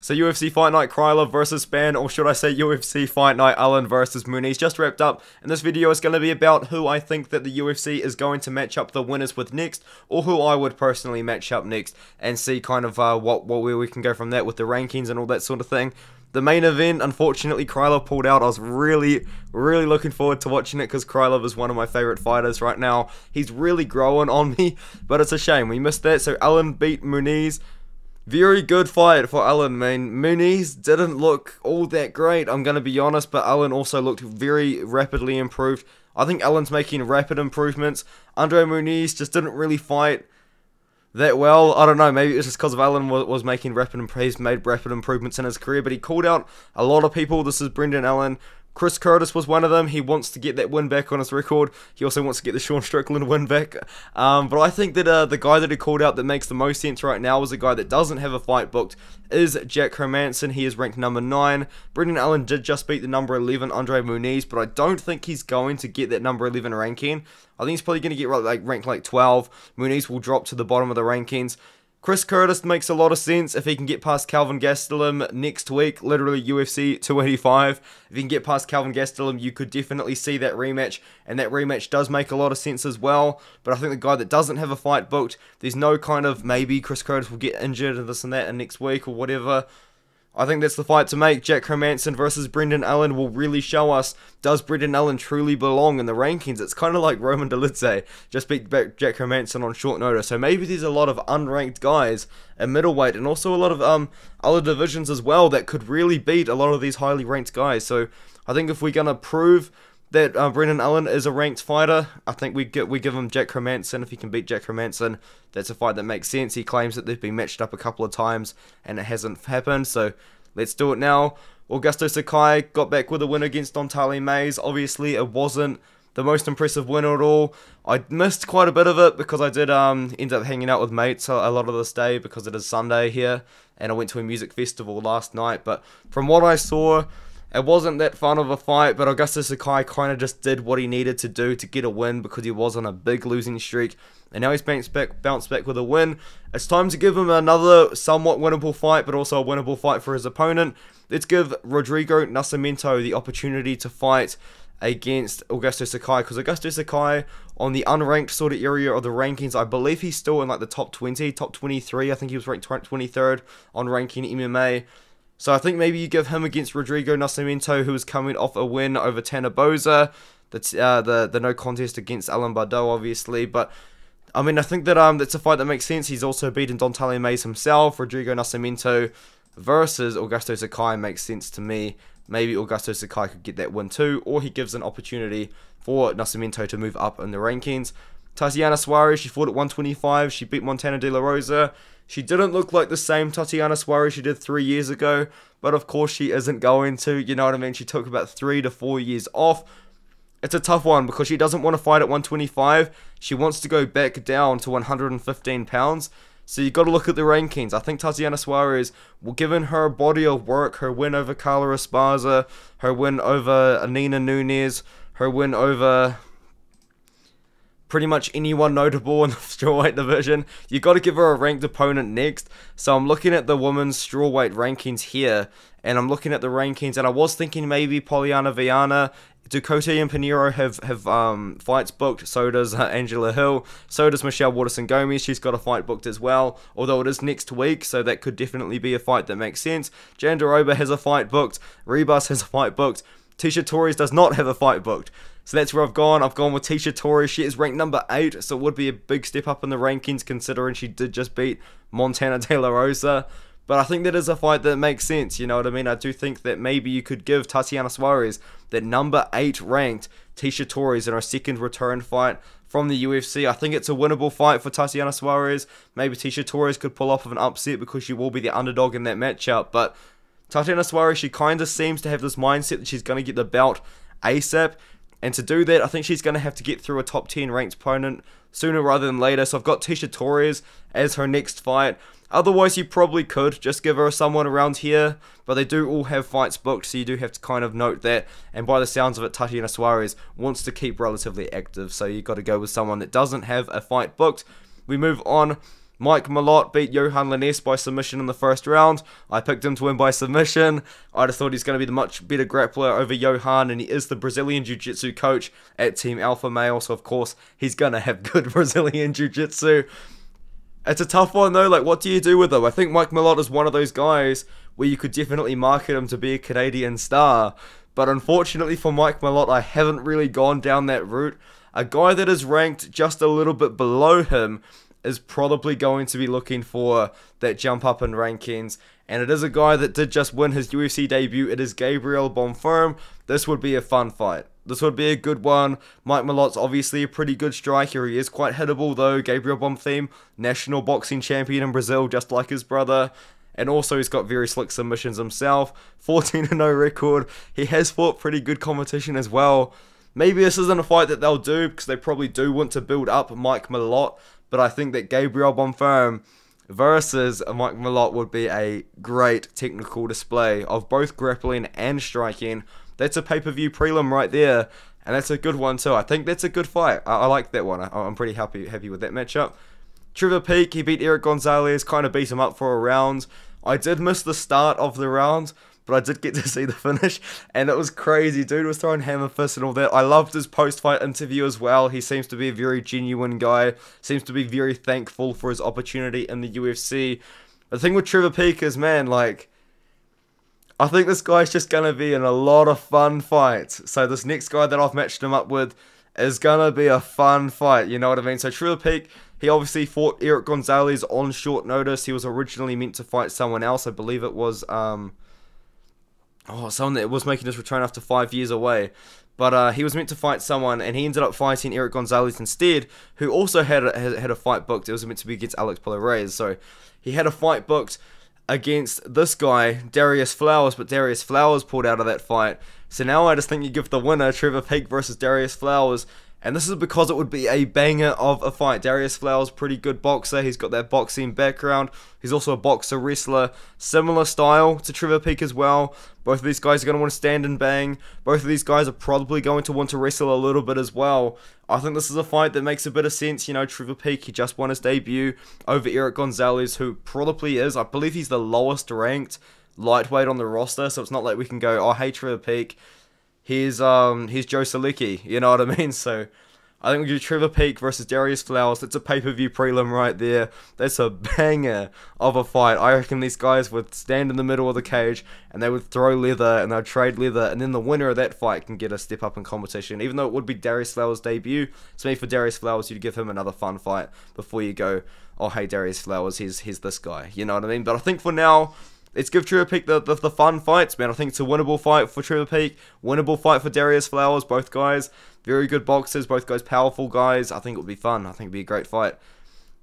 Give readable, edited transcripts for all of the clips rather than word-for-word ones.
So UFC Fight Night Krylov versus Span, or should I say UFC Fight Night Allen versus Muniz, just wrapped up, and this video is going to be about who I think that the UFC is going to match up the winners with next, or who I would personally match up next, and see kind of where we can go from that with the rankings and all that sort of thing. The main event, unfortunately, Krylov pulled out. I was really looking forward to watching it because Krylov is one of my favorite fighters right now. He's really growing on me, but it's a shame we missed that. So Allen beat Muniz. Very good fight for Allen, man. Muniz didn't look all that great, I'm going to be honest, but Allen also looked very rapidly improved. I think Allen's making rapid improvements. Andre Muniz just didn't really fight that well. I don't know, maybe it's just because of Allen was making made rapid improvements in his career, but he called out a lot of people. This is Brendan Allen. Chris Curtis was one of them. He wants to get that win back on his record. He also wants to get the Sean Strickland win back. But I think that the guy that he called out that makes the most sense right now is a guy that doesn't have a fight booked is Jack Hermansson. He is ranked number 9. Brendan Allen did just beat the number 11 Andre Muniz, but I don't think he's going to get that number 11 ranking. I think he's probably going to get ranked like 12. Muniz will drop to the bottom of the rankings. Chris Curtis makes a lot of sense if he can get past Kelvin Gastelum next week, literally UFC 285. If he can get past Kelvin Gastelum, you could definitely see that rematch, and that rematch does make a lot of sense as well. But I think the guy that doesn't have a fight booked, there's no kind of maybe Chris Curtis will get injured and this and that and next week or whatever. I think that's the fight to make. Jack Hermansson versus Brendan Allen will really show us, does Brendan Allen truly belong in the rankings? It's kind of like Roman Dolidze just beat back Jack Hermansson on short notice. So maybe there's a lot of unranked guys in middleweight and also a lot of other divisions as well that could really beat a lot of these highly ranked guys. So I think if we're going to prove that Brendan Allen is a ranked fighter, I think we give him Jack Hermansson. If he can beat Jack Hermansson, that's a fight that makes sense. He claims that they've been matched up a couple of times and it hasn't happened, so let's do it now. Augusto Sakai got back with a win against Dontale Mayes. Obviously, it wasn't the most impressive win at all. I missed quite a bit of it because I did end up hanging out with mates a lot of this day because it is Sunday here, and I went to a music festival last night. But from what I saw, it wasn't that fun of a fight, but Augusto Sakai kind of just did what he needed to do to get a win because he was on a big losing streak. And now he's bounced back with a win. It's time to give him another somewhat winnable fight, but also a winnable fight for his opponent. Let's give Rodrigo Nascimento the opportunity to fight against Augusto Sakai, because Augusto Sakai, on the unranked sort of area of the rankings, I believe he's still in like the top 20, top 23. I think he was ranked 23rd on ranking MMA. So I think maybe you give him against Rodrigo Nascimento, who is coming off a win over Tanner Boser. That's the no contest against Alan Bardot, obviously. But I mean, I think that that's a fight that makes sense. He's also beaten Dontale Mayes himself. Rodrigo Nascimento versus Augusto Sakai makes sense to me. Maybe Augusto Sakai could get that win too, or he gives an opportunity for Nascimento to move up in the rankings. Tatiana Suarez, she fought at 125. She beat Montana De La Rosa. She didn't look like the same Tatiana Suarez she did 3 years ago, but of course she isn't going to, you know what I mean? She took about 3 to 4 years off. It's a tough one because she doesn't want to fight at 125. She wants to go back down to 115 pounds. So you got to look at the rankings. I think Tatiana Suarez, given her body of work, her win over Carla Esparza, her win over Nina Nunes, her win over pretty much anyone notable in the strawweight division, you got to give her a ranked opponent next. So I'm looking at the women's strawweight rankings here, and I'm looking at the rankings, and I was thinking maybe Poliana Viana. Ducote and Pinheiro have fights booked. So does Angela Hill. So does Michelle Waterson-Gomez. She's got a fight booked as well, although it is next week, so that could definitely be a fight that makes sense. Jandiroba has a fight booked. Ribas has a fight booked. Tisha Torres does not have a fight booked. So that's where I've gone. I've gone with Tisha Torres. She is ranked number 8, so it would be a big step up in the rankings considering she did just beat Montana De La Rosa. But I think that is a fight that makes sense, you know what I mean? I do think that maybe you could give Tatiana Suarez that number 8 ranked Tisha Torres in her second return fight from the UFC. I think it's a winnable fight for Tatiana Suarez. Maybe Tisha Torres could pull off of an upset because she will be the underdog in that matchup. But Tatiana Suarez, she kind of seems to have this mindset that she's going to get the belt ASAP. And to do that, I think she's going to have to get through a top 10 ranked opponent sooner rather than later. So I've got Tisha Torres as her next fight. Otherwise, you probably could just give her someone around here, but they do all have fights booked, so you do have to kind of note that. And by the sounds of it, Tatiana Suarez wants to keep relatively active, so you got to go with someone that doesn't have a fight booked. We move on Mike Malott beat Johan Lainesse by submission in the first round. I picked him to win by submission. I just thought he's going to be the much better grappler over Johan, and he is the Brazilian Jiu-Jitsu coach at Team Alpha Male, so of course he's going to have good Brazilian Jiu-Jitsu. It's a tough one though, like what do you do with him? I think Mike Malott is one of those guys where you could definitely market him to be a Canadian star, but unfortunately for Mike Malott, I haven't really gone down that route. A guy that is ranked just a little bit below him is probably going to be looking for that jump up in rankings, and it is a guy that did just win his UFC debut. It is Gabriel Bonfirm. This would be a fun fight. This would be a good one. Mike Malott's obviously a pretty good striker. He is quite hittable though. Gabriel Bonfim, national boxing champion in Brazil, just like his brother. And also he's got very slick submissions himself. 14-0 record. He has fought pretty good competition as well. Maybe this isn't a fight that they'll do because they probably do want to build up Mike Malott. But I think that Gabriel Bonfim versus Mike Malott would be a great technical display of both grappling and striking. That's a pay-per-view prelim right there, and that's a good one too. I think that's a good fight. I like that one. I'm pretty happy with that matchup. Trevor Peek, he beat Eric Gonzalez, kind of beat him up for a round. I did miss the start of the round, but I did get to see the finish, and it was crazy. Dude was throwing hammer fists and all that. I loved his post-fight interview as well. He seems to be a very genuine guy, seems to be very thankful for his opportunity in the UFC. The thing with Trevor Peek is, man, like, I think this guy's just going to be in a lot of fun fights. So this next guy that I've matched him up with is going to be a fun fight, you know what I mean? So Trevor Peek, he obviously fought Eric Gonzalez on short notice. He was originally meant to fight someone else. I believe it was someone that was making his return after 5 years away. But he was meant to fight someone, and he ended up fighting Eric Gonzalez instead, who also had a fight booked. It was meant to be against Alex Polo-Reyes. So he had a fight booked against this guy, Darius Flowers, but Darius Flowers pulled out of that fight. So now I just think you give the winner, Trevor Peek versus Darius Flowers, and this is because it would be a banger of a fight. Darius Flowers, pretty good boxer. He's got that boxing background. He's also a boxer, wrestler. Similar style to Trevor Peek as well. Both of these guys are going to want to stand and bang. Both of these guys are probably going to want to wrestle a little bit as well. I think this is a fight that makes a bit of sense. You know, Trevor Peek, he just won his debut over Eric Gonzalez, who probably is, I believe he's the lowest ranked lightweight on the roster. So it's not like we can go, oh, hey, Trevor Peek, here's Joe Salicki, you know what I mean? So I think we do Trevor Peek versus Darius Flowers. That's a pay-per-view prelim right there. That's a banger of a fight. I reckon these guys would stand in the middle of the cage and they would throw leather and they'd trade leather, and then the winner of that fight can get a step up in competition. Even though it would be Darius Flowers' debut, so maybe for Darius Flowers, you'd give him another fun fight before you go, oh, hey, Darius Flowers, here's this guy. You know what I mean? But I think for now, let's give Trevor Peek the fun fights, man. I think it's a winnable fight for Trevor Peek, winnable fight for Darius Flowers. Both guys, very good boxers, both guys powerful guys. I think it would be fun. I think it would be a great fight.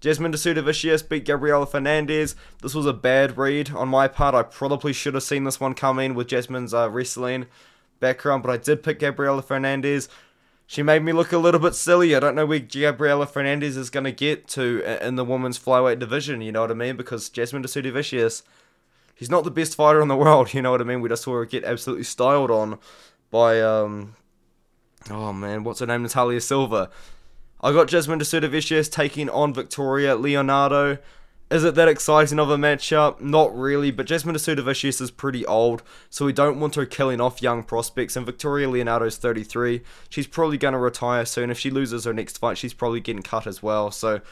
Jasmine de Vicious beat Gabriela Fernandez. This was a bad read on my part. I probably should have seen this one coming with Jasmine's wrestling background, but I did pick Gabriela Fernandez. She made me look a little bit silly. I don't know where Gabriela Fernandez is going to get to in the women's flyweight division, you know what I mean? Because Jasmine de Vicious, he's not the best fighter in the world, you know what I mean? We just saw her get absolutely styled on by, oh man, what's her name? Natalia Silva. I got Jasmine de Vicious taking on Victoria Leonardo. Is it that exciting of a matchup? Not really, but Jasmine de Vicious is pretty old, so we don't want her killing off young prospects, and Victoria Leonardo's 33. She's probably going to retire soon. If she loses her next fight, she's probably getting cut as well, so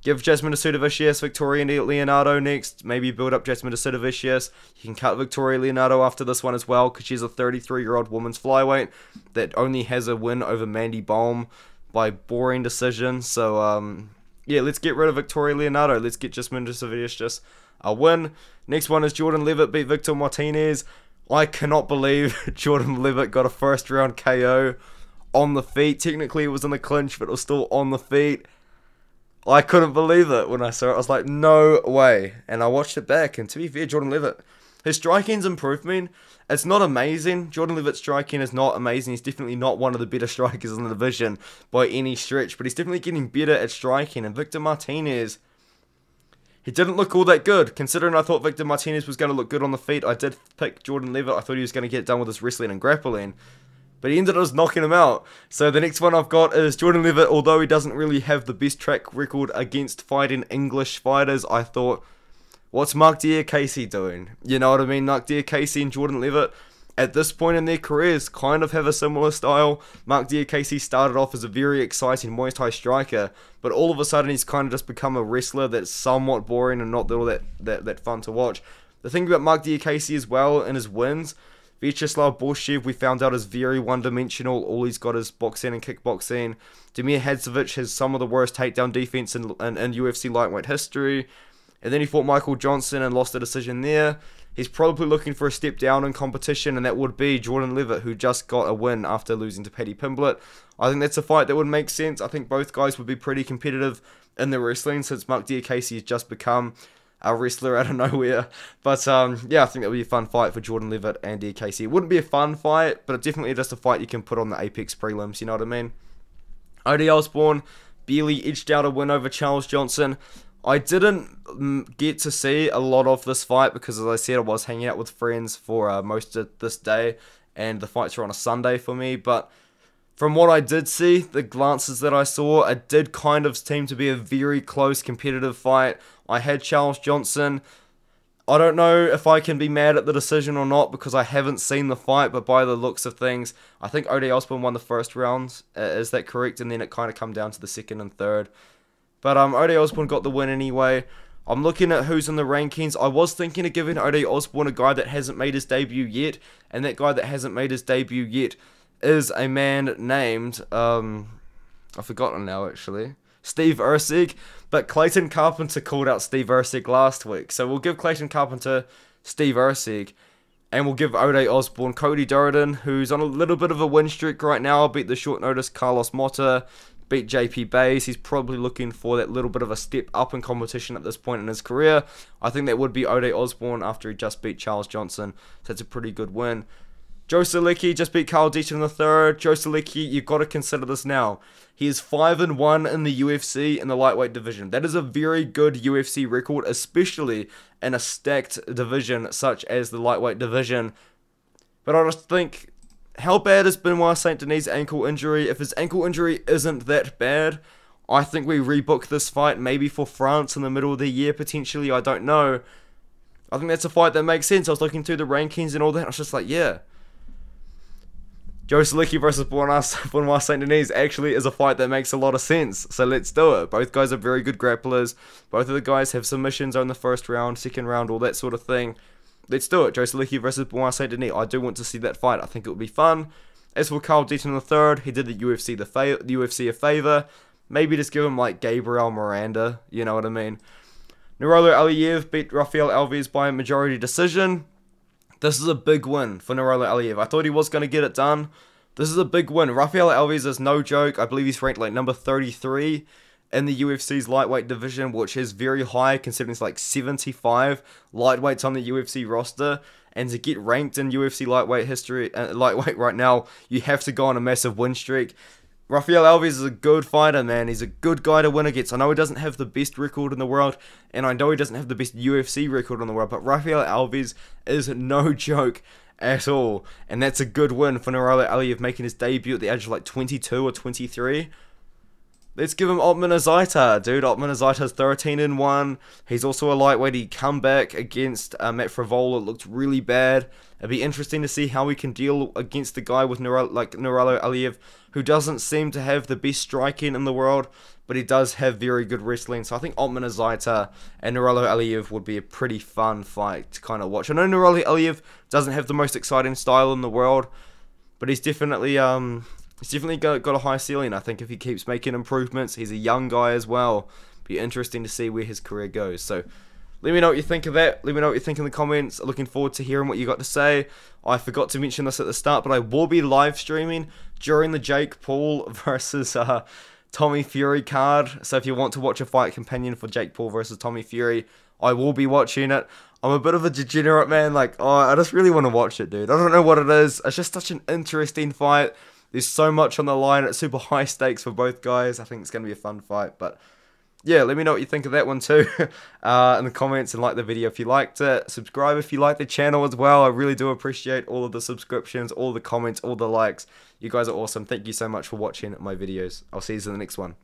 give Jasmine de Vicious Victoria Leonardo next. Maybe build up Jasmine de Vicious. You can cut Victoria Leonardo after this one as well, because she's a 33-year-old woman's flyweight that only has a win over Mandy Baum by boring decision. So, yeah, let's get rid of Victoria Leonardo. Let's get Jasmine de Vicious a win. Next one is Jordan Levitt beat Victor Martinez. I cannot believe Jordan Levitt got a first-round KO on the feet. Technically, it was in the clinch, but it was still on the feet. I couldn't believe it when I saw it. I was like, no way. And I watched it back, and to be fair, Jordan Levitt, his striking's improved, man. It's not amazing. Jordan Levitt's striking is not amazing. He's definitely not one of the better strikers in the division by any stretch, but he's definitely getting better at striking. And Victor Martinez, he didn't look all that good. Considering I thought Victor Martinez was going to look good on the feet, I did pick Jordan Levitt. I thought he was going to get done with his wrestling and grappling. but he ended up just knocking him out. So the next one I've got is Jordan Levitt. Although he doesn't really have the best track record against fighting English fighters, I thought, what's Mark Diakasey doing? You know what I mean? Mark Diakasey and Jordan Levitt, at this point in their careers, kind of have a similar style. Mark Diakasey started off as a very exciting Muay Thai striker, but all of a sudden he's kind of just become a wrestler that's somewhat boring and not all that fun to watch. The thing about Mark Diakasey as well in his wins, Vyacheslav Borshev, we found out, is very one-dimensional. All he's got is boxing and kickboxing. Damir Hadzovic has some of the worst takedown defense in UFC lightweight history. And then he fought Michael Johnson and lost a decision there. He's probably looking for a step down in competition, and that would be Jordan Levitt, who just got a win after losing to Paddy Pimblett. I think that's a fight that would make sense. I think both guys would be pretty competitive in the wrestling, since Mark Diakasey has just become a wrestler out of nowhere. But yeah, I think that would be a fun fight for Jordan Levitt and Diakasey. It wouldn't be a fun fight, but definitely just a fight you can put on the Apex prelims, you know what I mean? Ode Osbourne barely edged out a win over Charles Johnson. I didn't get to see a lot of this fight because, as I said, I was hanging out with friends for most of this day, and the fights were on a Sunday for me. But from what I did see, the glances that I saw, it did kind of seem to be a very close competitive fight. I had Charles Johnson. I don't know if I can be mad at the decision or not because I haven't seen the fight, but by the looks of things, I think Ode Osbourne won the first round. Is that correct? And then it kind of come down to the second and third. But Ode Osbourne got the win anyway. I'm looking at who's in the rankings. I was thinking of giving Ode Osbourne a guy that hasn't made his debut yet. And that guy that hasn't made his debut yet is a man named, I've forgotten now actually, Steve Erceg. But Clayton Carpenter called out Steve Erceg last week. So we'll give Clayton Carpenter Steve Erceg. And we'll give Ode Osbourne Cody Durden, who's on a little bit of a win streak right now. Beat the short notice Carlos Mota. Beat JP Bays. He's probably looking for that little bit of a step up in competition at this point in his career. I think that would be Ode Osbourne after he just beat Charles Johnson. So that's a pretty good win. Joe Solecki just beat Carl Deaton in the third. Joe Solecki, you've got to consider this now. He is 5-1 in the UFC in the lightweight division. That is a very good UFC record, especially in a stacked division such as the lightweight division. But I just think, how bad is Benoit Saint Denis' ankle injury? If his ankle injury isn't that bad, I think we rebook this fight maybe for France in the middle of the year, potentially. I don't know. I think that's a fight that makes sense. I was looking through the rankings and all that. I was just like, yeah. Joe Solecki versus Benoit Saint Denis actually is a fight that makes a lot of sense. So let's do it. Both guys are very good grapplers. Both of the guys have submissions on the first round, second round, all that sort of thing. Let's do it. Joe Solecki versus Benoit Saint Denis. I do want to see that fight. I think it would be fun. As for Carl Deaton in the third, he did the UFC a favor. Maybe just give him like Gabriel Miranda. You know what I mean? Nurullo Aliev beat Rafael Alves by a majority decision. This is a big win for Nurullo Aliev. I thought he was going to get it done. This is a big win. Rafael Alves is no joke. I believe he's ranked like number 33 in the UFC's lightweight division, which is very high considering it's like 75 lightweights on the UFC roster. And to get ranked in UFC lightweight right now, you have to go on a massive win streak. Rafael Alves is a good fighter, man. He's a good guy to win against. I know he doesn't have the best record in the world, and I know he doesn't have the best UFC record in the world, but Rafael Alves is no joke at all. And that's a good win for Nurullo Aliev, making his debut at the age of like 22 or 23. Let's give him Otman Azaita, dude. Otman Azaita's 13-1. He's also a lightweight. He come back against Matt Frivola. It looked really bad. It'd be interesting to see how we can deal against the guy with Nurullo Aliev, who doesn't seem to have the best striking in the world, but he does have very good wrestling. So I think Otman Azaita and Nurullo Aliev would be a pretty fun fight to kind of watch. I know Nurullo Aliev doesn't have the most exciting style in the world, but he's definitely got a high ceiling. I think if he keeps making improvements, he's a young guy as well. Be interesting to see where his career goes. So let me know what you think of that. Let me know what you think in the comments. Looking forward to hearing what you got to say. I forgot to mention this at the start, but I will be live streaming during the Jake Paul versus Tommy Fury card. So if you want to watch a fight companion for Jake Paul versus Tommy Fury, I will be watching it. I'm a bit of a degenerate, man. Like, I just really want to watch it, dude. I don't know what it is. It's just such an interesting fight. There's so much on the line. It's super high stakes for both guys. I think it's going to be a fun fight, but yeah, let me know what you think of that one too in the comments, and like the video if you liked it. Subscribe if you like the channel as well. I really do appreciate all of the subscriptions, all the comments, all the likes. You guys are awesome. Thank you so much for watching my videos. I'll see you in the next one.